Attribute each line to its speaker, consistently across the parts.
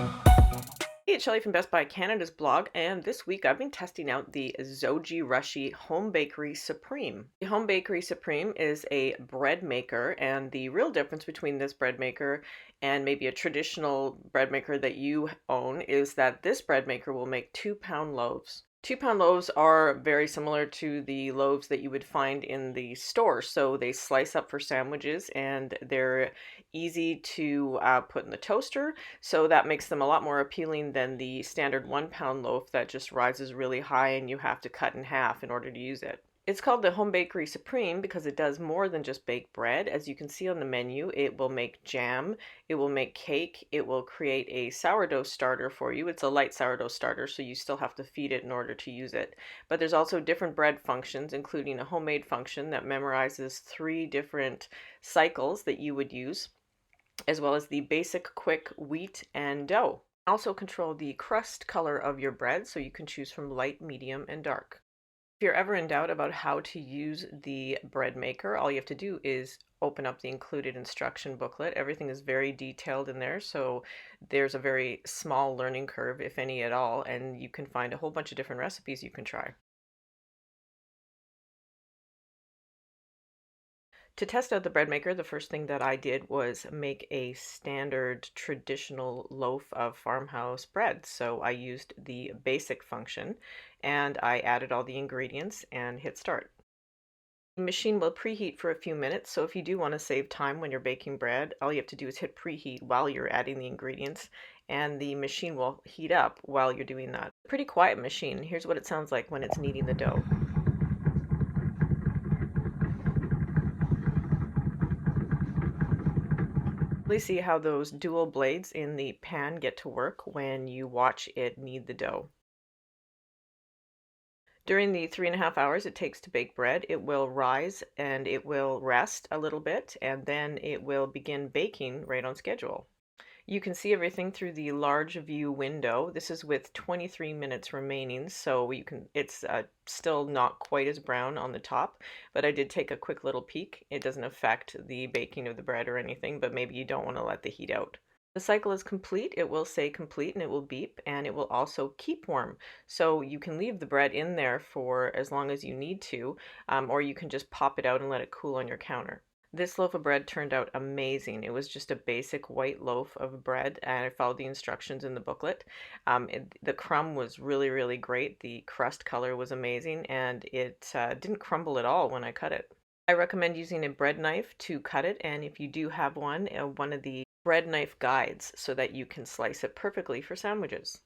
Speaker 1: Hey, it's Shelly from Best Buy Canada's blog, and this week I've been testing out the Zojirushi Home Bakery Supreme. The Home Bakery Supreme is a bread maker, and the real difference between this bread maker and maybe a traditional bread maker that you own is that this bread maker will make 2-pound loaves. 2-pound loaves are very similar to the loaves that you would find in the store. So they slice up for sandwiches and they're easy to put in the toaster. So that makes them a lot more appealing than the standard 1-pound loaf that just rises really high and you have to cut in half in order to use it. It's called the Home Bakery Supreme because it does more than just bake bread. As you can see on the menu, it will make jam, it will make cake, it will create a sourdough starter for you. It's a light sourdough starter, so you still have to feed it in order to use it. But there's also different bread functions, including a homemade function that memorizes 3 different cycles that you would use, as well as the basic, quick wheat and dough. Also control the crust color of your bread, so you can choose from light, medium, and dark. If you're ever in doubt about how to use the bread maker, all you have to do is open up the included instruction booklet. Everything is very detailed in there, so there's a very small learning curve, if any at all, and you can find a whole bunch of different recipes you can try. To test out the bread maker, the first thing that I did was make a standard traditional loaf of farmhouse bread. So I used the basic function and I added all the ingredients and hit start. The machine will preheat for a few minutes, so if you do want to save time when you're baking bread, all you have to do is hit preheat while you're adding the ingredients, and the machine will heat up while you're doing that. Pretty quiet machine. Here's what it sounds like when it's kneading the dough. Really see how those dual blades in the pan get to work when you watch it knead the dough. During the 3.5 hours it takes to bake bread, it will rise and it will rest a little bit, and then it will begin baking right on schedule. You can see everything through the large view window. This is with 23 minutes remaining, so it's still not quite as brown on the top, but I did take a quick little peek. It doesn't affect the baking of the bread or anything, but maybe you don't want to let the heat out. The cycle is complete. It will say complete and it will beep, and it will also keep warm. So you can leave the bread in there for as long as you need to, or you can just pop it out and let it cool on your counter. This loaf of bread turned out amazing. It was just a basic white loaf of bread, and I followed the instructions in the booklet. The crumb was really, really great. The crust color was amazing, and it didn't crumble at all when I cut it. I recommend using a bread knife to cut it, and if you do have one of the bread knife guides so that you can slice it perfectly for sandwiches.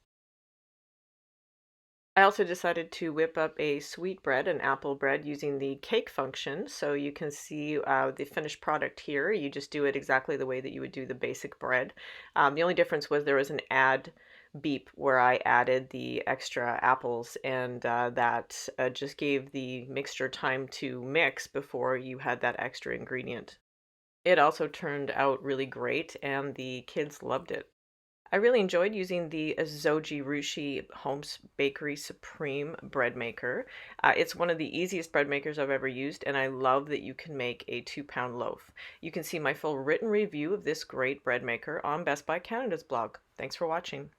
Speaker 1: I also decided to whip up a sweet bread, an apple bread, using the cake function. So you can see the finished product here. You just do it exactly the way that you would do the basic bread. The only difference was there was an add beep where I added the extra apples, and that just gave the mixture time to mix before you had that extra ingredient. It also turned out really great, and the kids loved it. I really enjoyed using the Zojirushi Bakery Supreme bread maker. It's one of the easiest bread makers I've ever used, and I love that you can make a 2-pound loaf. You can see my full written review of this great bread maker on Best Buy Canada's blog. Thanks for watching.